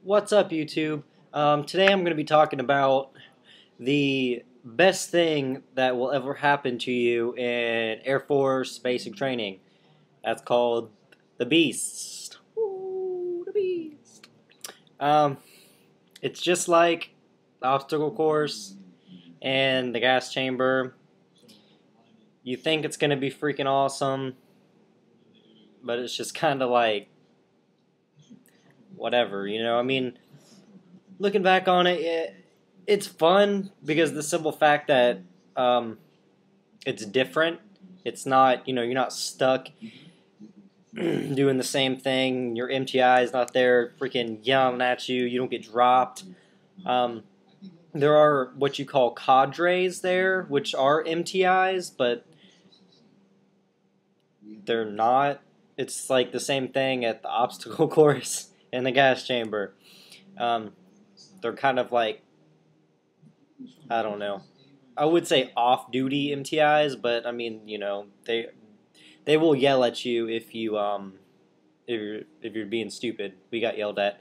What's up, YouTube? Today I'm going to be talking about the best thing that will ever happen to you in Air Force basic training. That's called the Beast. Ooh, the Beast. It's just like the obstacle course and the gas chamber. You think it's going to be freaking awesome, but it's just kind of like whatever, you know? I mean, looking back on it, it's fun because the simple fact that it's different. It's not, you're not stuck doing the same thing. Your MTI is not there freaking yelling at you. You don't get dropped. There are what you call cadres there, which are MTIs, but they're not. It's like the same thing at the obstacle course and the gas chamber. They're kind of like, I don't know. I would say off-duty MTIs, but I mean, they will yell at you if you're being stupid. We got yelled at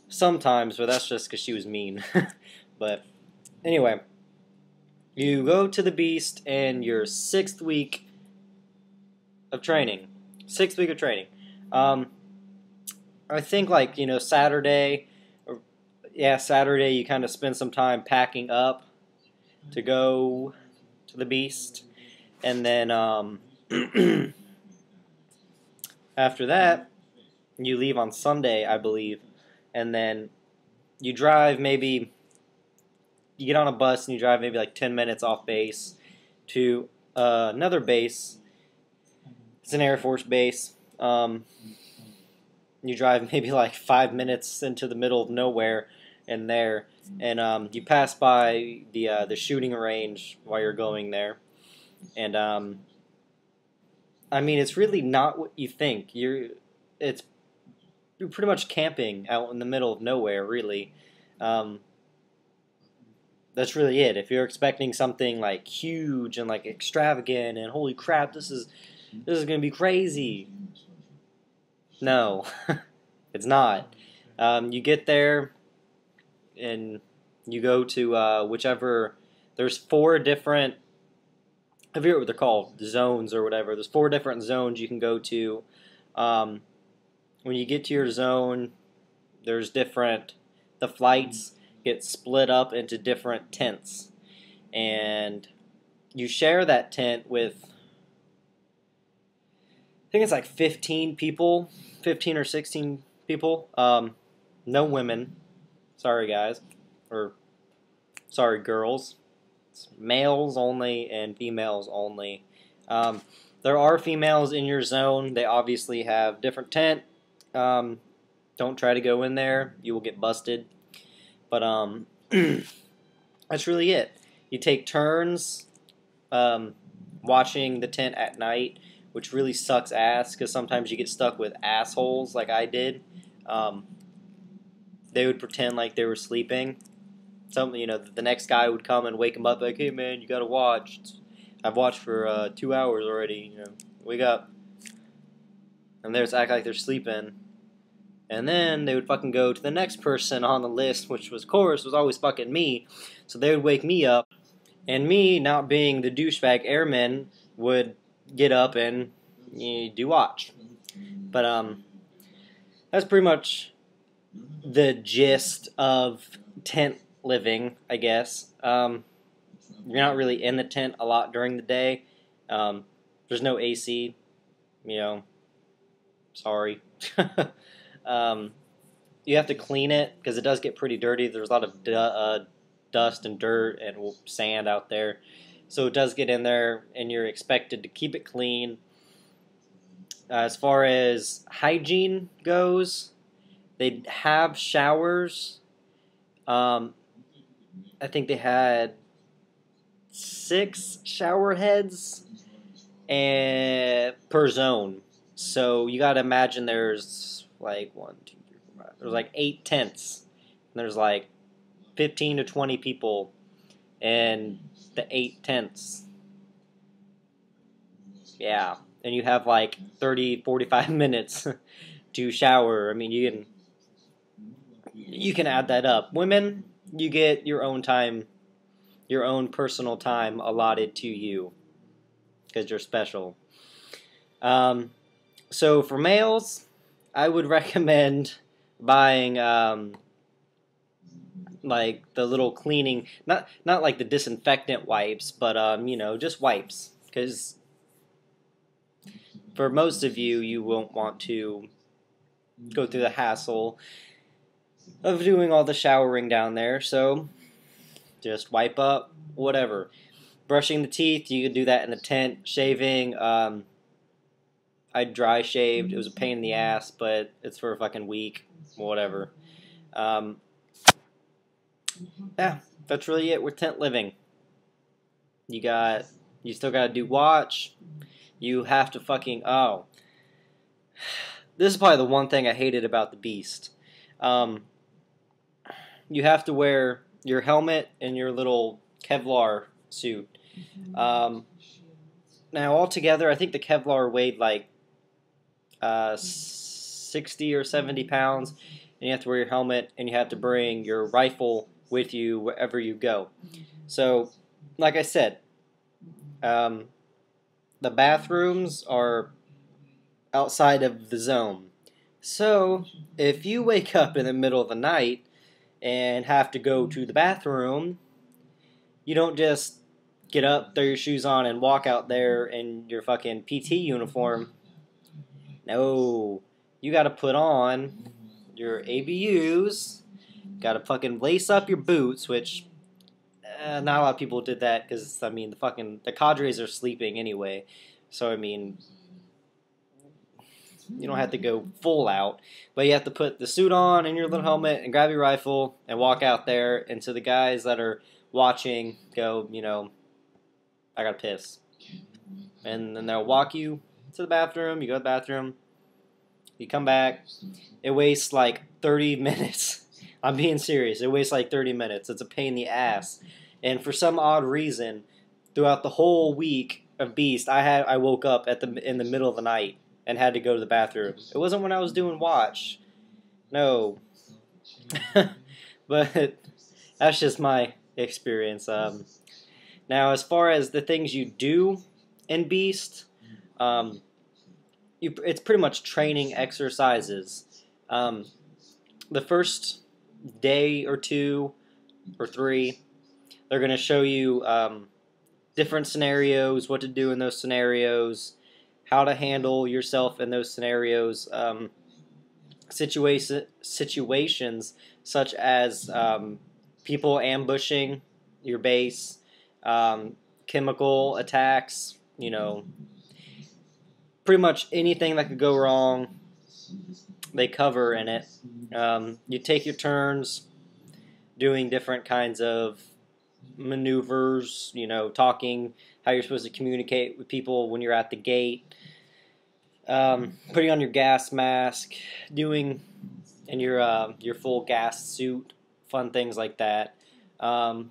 sometimes, but that's just because she was mean. But anyway, you go to the Beast in your 6th week of training. 6th week of training. I think Saturday. Saturday you kind of spend some time packing up to go to the Beast, and then after that you leave on Sunday, I believe, and then you drive you get on a bus and you drive maybe like 10 minutes off base to another base. It's an Air Force base. You drive maybe like 5 minutes into the middle of nowhere in there, and you pass by the shooting range while you're going there, and I mean, it's really not what you think. You're pretty much camping out in the middle of nowhere, really. That's really it. If you're expecting something like huge and like extravagant and holy crap, this is gonna be crazy. No, it's not. You get there and you go to whichever. There's 4 different. I forget what they're called, zones or whatever. There's 4 different zones you can go to. When you get to your zone, there's different. The flights get split up into different tents, and you share that tent with, I think it's like 15 people, 15 or 16 people. No women. Sorry, guys. Or, sorry, girls. It's males only and females only. There are females in your zone. They obviously have different tent. Don't try to go in there. You will get busted. But, that's really it. You take turns watching the tent at night, which really sucks ass because sometimes you get stuck with assholes like I did. They would pretend like they were sleeping. The next guy would come and wake them up like, hey man, you gotta watch. I've watched for 2 hours already, wake up. And they just act like they're sleeping. And then they would fucking go to the next person on the list, which was always fucking me. So they would wake me up. And me, not being the douchebag airman, would get up and do watch. But that's pretty much the gist of tent living, I guess. You're not really in the tent a lot during the day. There's no AC. Sorry. You have to clean it because it does get pretty dirty. There's a lot of dust and dirt and sand out there. So it does get in there, and you're expected to keep it clean. As far as hygiene goes, they have showers. I think they had 6 shower heads per zone. So you got to imagine there's like 1, 2, 3, 4, 5. There's like 8 tents. And there's like 15 to 20 people in the 8 tents. Yeah. And you have like 30, 45 minutes to shower. I mean, you can add that up. Women, you get your own time, your own personal time allotted to you because you're special. So for males, I would recommend buying like the little cleaning, not like the disinfectant wipes, but just wipes, because for most of you, you won't want to go through the hassle of doing all the showering down there, so just wipe up, whatever. Brushing the teeth, you can do that in the tent. Shaving, I dry shaved. It was a pain in the ass, but it's for a fucking week, whatever. Yeah, that's really it with tent living. You still gotta do watch. You have to fucking, this is probably the one thing I hated about the Beast. You have to wear your helmet and your little Kevlar suit. Now, altogether, I think the Kevlar weighed like 60 or 70 pounds, and you have to wear your helmet, and you have to bring your rifle with you wherever you go. So, like I said, the bathrooms are outside of the zone. So, if you wake up in the middle of the night and have to go to the bathroom, you don't just get up, throw your shoes on, and walk out there in your fucking PT uniform. No, you gotta put on your ABUs, gotta fucking lace up your boots, which not a lot of people did that because, I mean, the cadres are sleeping anyway. So, I mean, you don't have to go full out, but you have to put the suit on and your little helmet and grab your rifle and walk out there. And so the guys that are watching go, I gotta piss. And then they'll walk you to the bathroom, you go to the bathroom, you come back. It wastes like 30 minutes. I'm being serious. It wastes like 30 minutes. It's a pain in the ass. And for some odd reason, throughout the whole week of Beast, I woke up in the middle of the night and had to go to the bathroom. It wasn't when I was doing watch. No. But that's just my experience. Now, as far as the things you do in Beast, it's pretty much training exercises. The first day or 2 or 3, they're going to show you different scenarios, what to do in those scenarios, how to handle yourself in those scenarios, situations such as people ambushing your base, chemical attacks, pretty much anything that could go wrong, they cover in it. You take your turns doing different kinds of maneuvers, talking, how you're supposed to communicate with people when you're at the gate, putting on your gas mask, doing in your full gas suit, fun things like that. I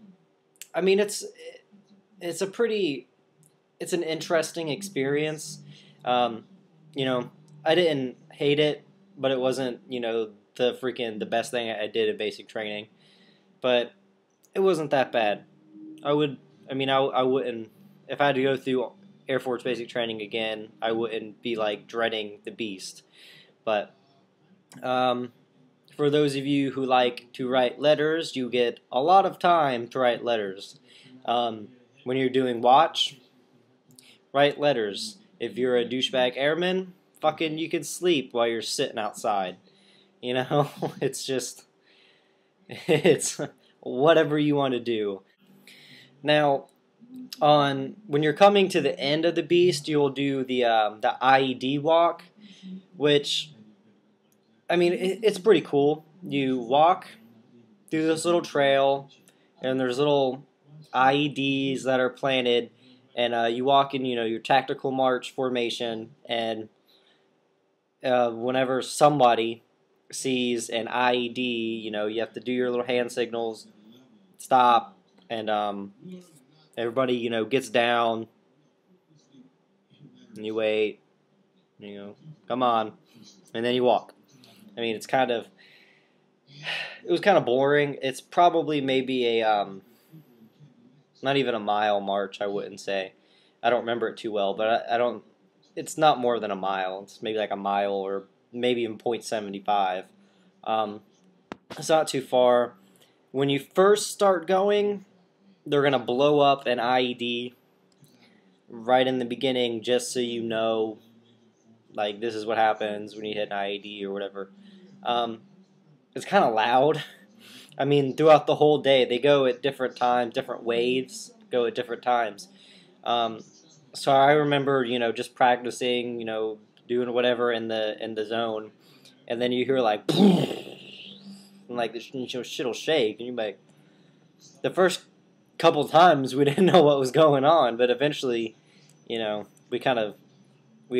mean, it's an interesting experience. I didn't hate it, but it wasn't, the best thing I did in basic training. But it wasn't that bad. I wouldn't, if I had to go through Air Force basic training again, I wouldn't be like dreading the Beast. But for those of you who like to write letters, you get a lot of time to write letters. When you're doing watch, write letters. If you're a douchebag airman, fucking you can sleep while you're sitting outside. It's whatever you want to do. Now, when you're coming to the end of the Beast, you'll do the IED walk, which, it's pretty cool. You walk through this little trail, and there's little IEDs that are planted, and you walk in, your tactical march formation, and whenever somebody sees an IED, you have to do your little hand signals, stop, and everybody, gets down, and you wait, come on, and then you walk. It's kind of, it was kind of boring. It's probably maybe a not even a mile march, I wouldn't say. I don't remember it too well, but I don't. It's not more than a mile. It's maybe like a mile or maybe even 0.75. It's not too far. When you first start going, they're gonna blow up an IED right in the beginning, just so you know, like, this is what happens when you hit an IED or whatever. It's kind of loud. I mean, throughout the whole day, they go at different times, different waves go at different times. So I remember, just practicing, doing whatever in the zone, and then you hear like, and like the shit'll shake, and you're like, the first couple times we didn't know what was going on, but eventually, we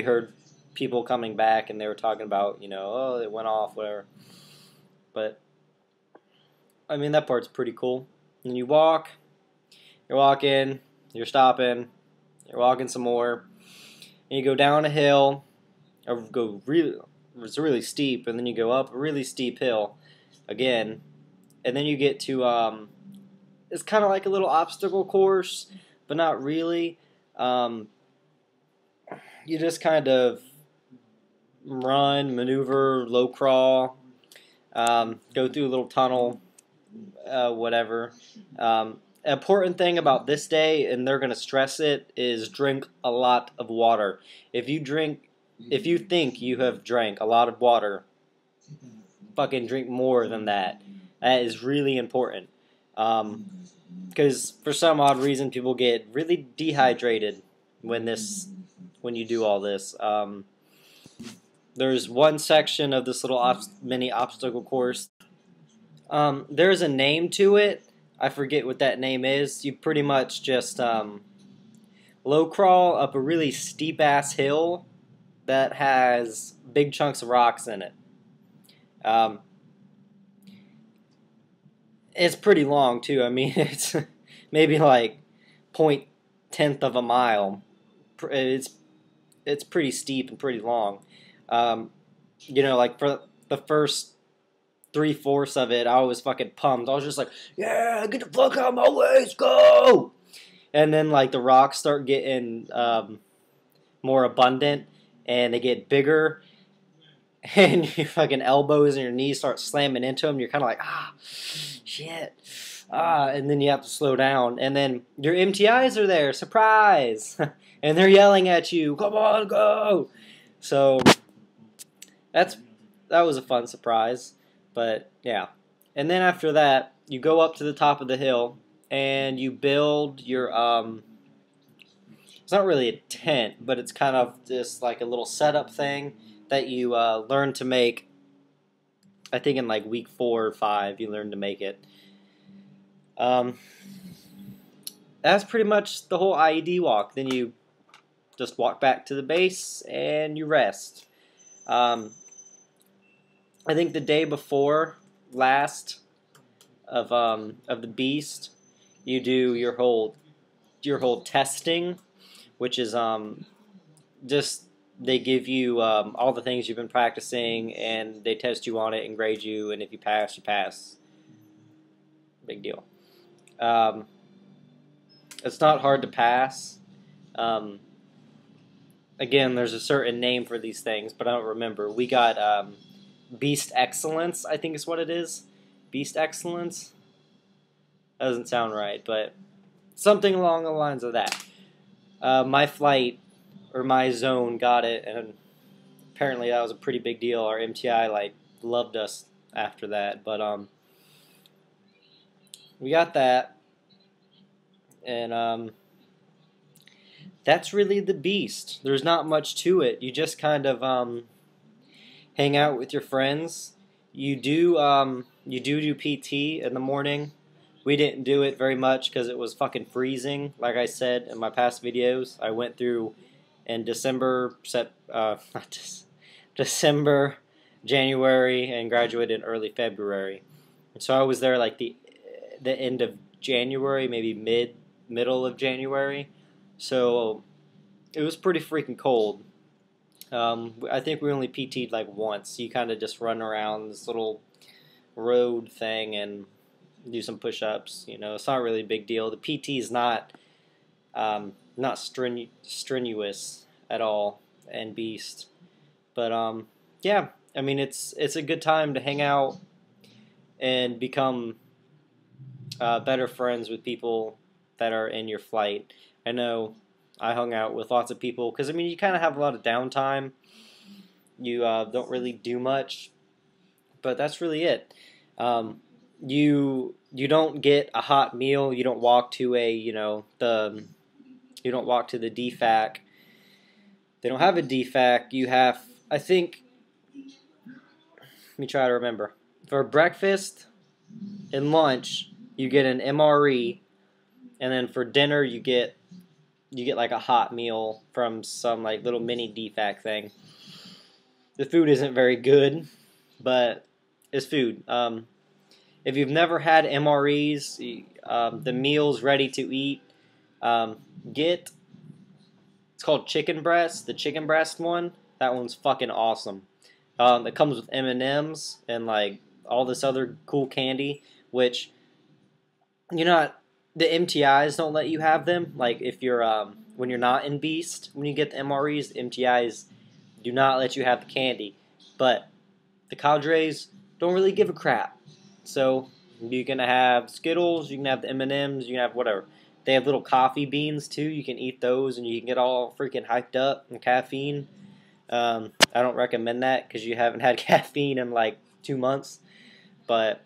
heard people coming back, and they were talking about, oh, it went off, whatever. But I mean, that part's pretty cool. And you're walking, you're stopping, you're walking some more, and you go down a hill, or it's really steep, and then you go up a really steep hill again, and then you get to, it's kind of like a little obstacle course, but not really. You just kind of run, maneuver, low crawl, go through a little tunnel, whatever. Important thing about this day, and they're going to stress it, is drink a lot of water. If you think you have drank a lot of water, fucking drink more than that. That is really important. Because for some odd reason, people get really dehydrated when you do all this. There's one section of this little mini obstacle course. There's a name to it. I forget what that name is. You pretty much just low crawl up a really steep ass hill that has big chunks of rocks in it. It's pretty long too. I mean, it's maybe like 0.10 of a mile. It's pretty steep and pretty long. Like for the first 3/4 of it, I was fucking pumped. I was just like, yeah, get the fuck out of my way, let's go! And then, like, the rocks start getting more abundant, and they get bigger, and your fucking elbows and your knees start slamming into them. You're kind of like, shit. And then you have to slow down. And then your MTIs are there, surprise! And they're yelling at you, come on, go! So, that was a fun surprise. But, yeah. And then after that, you go up to the top of the hill, and you build your, it's not really a tent, but it's kind of just like a little setup thing that you learn to make. I think in like week 4 or 5, you learn to make it. That's pretty much the whole IED walk. Then you just walk back to the base, and you rest. I think the day before last of the beast, you do your whole testing, which is just they give you all the things you've been practicing, and they test you on it and grade you, and if you pass, you pass. Big deal. It's not hard to pass. Again, there's a certain name for these things, but I don't remember. We got Beast Excellence, I think is what it is. Beast Excellence? That doesn't sound right, but something along the lines of that. My flight, or my zone, got it, and apparently that was a pretty big deal. Our MTI, loved us after that, but, we got that, and, that's really the beast. There's not much to it. You just kind of, hang out with your friends. You do PT in the morning. We didn't do it very much because it was fucking freezing. Like I said in my past videos, I went through in December, January, and graduated in early February. And so I was there like the end of January, maybe middle of January. So it was pretty freaking cold. I think we only PT'd like once. You kind of just run around this little road thing and do some push-ups. You know, it's not really a big deal. The PT is not strenuous at all, and Beast. But yeah, I mean it's a good time to hang out and become better friends with people that are in your flight. I know I hung out with lots of people because I mean you kind of have a lot of downtime. You don't really do much, but that's really it. You don't get a hot meal. You don't walk to you don't walk to the DFAC. They don't have a DFAC. You have, I think, let me try to remember. For breakfast and lunch, you get an MRE, and then for dinner you get like a hot meal from some like little mini DFAC thing. The food isn't very good, but it's food. If you've never had MREs, the meals ready to eat, get, it's called chicken breast, the chicken breast one. That one's fucking awesome. It comes with M&Ms and like all this other cool candy, which the MTIs don't let you have them. Like if you're when you're not in Beast, when you get the MREs, the MTIs do not let you have the candy. But the cadres don't really give a crap. So you can have Skittles, you can have the M&Ms, you can have whatever. They have little coffee beans too. You can eat those and you can get all freaking hyped up and caffeine. I don't recommend that because you haven't had caffeine in like 2 months. But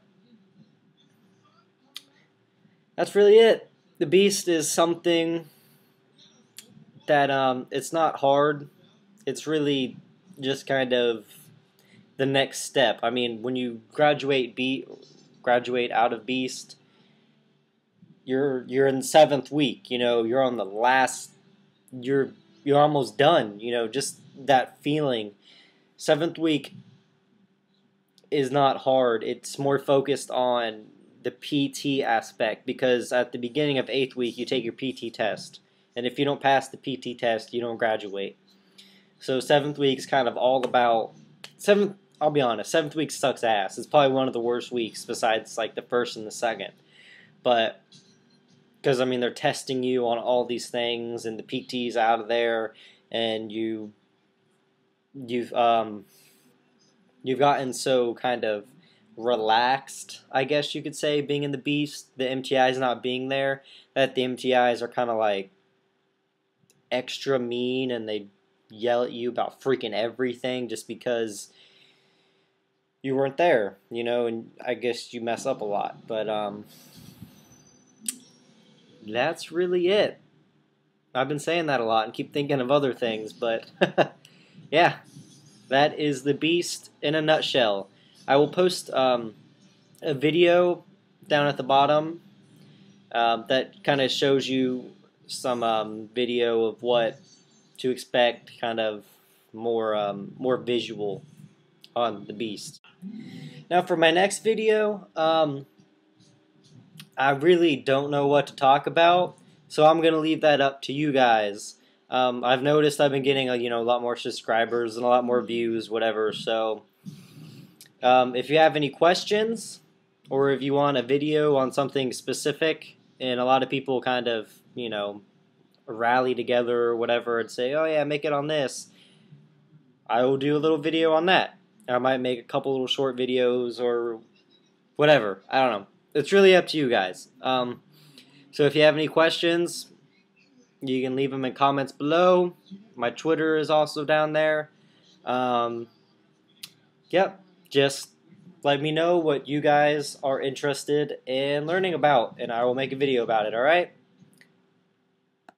that's really it. The Beast is something that it's not hard. It's really just kind of the next step. I mean, when you graduate out of Beast, you're in the 7th week. You know, you're on the last. You're almost done. You know, just that feeling. 7th week is not hard. It's more focused on the PT aspect because at the beginning of 8th week you take your PT test, and if you don't pass the PT test, you don't graduate. So 7th week is kind of all about 7th. I'll be honest, 7th week sucks ass. It's probably one of the worst weeks besides like the 1st and the 2nd. But because I mean they're testing you on all these things, and the PT's out of there, and you've gotten so kind of relaxed, I guess you could say, being in the Beast, the MTIs not being there, that the MTIs are kind of like extra mean and they yell at you about freaking everything just because you weren't there, you know, and I guess you mess up a lot. But that's really it. I've been saying that a lot and keep thinking of other things, but yeah, that is the Beast in a nutshell. I will post a video down at the bottom that kind of shows you some video of what to expect, kind of more visual on the Beast. Now for my next video, I really don't know what to talk about, so I'm going to leave that up to you guys. I've noticed I've been getting a lot more subscribers and a lot more views, whatever, so if you have any questions or if you want a video on something specific, and a lot of people kind of, rally together or whatever and say, oh yeah, make it on this, I will do a little video on that. I might make a couple little short videos or whatever. I don't know. It's really up to you guys. So if you have any questions, you can leave them in comments below. My Twitter is also down there. Yep, just let me know what you guys are interested in learning about, and I will make a video about it, alright?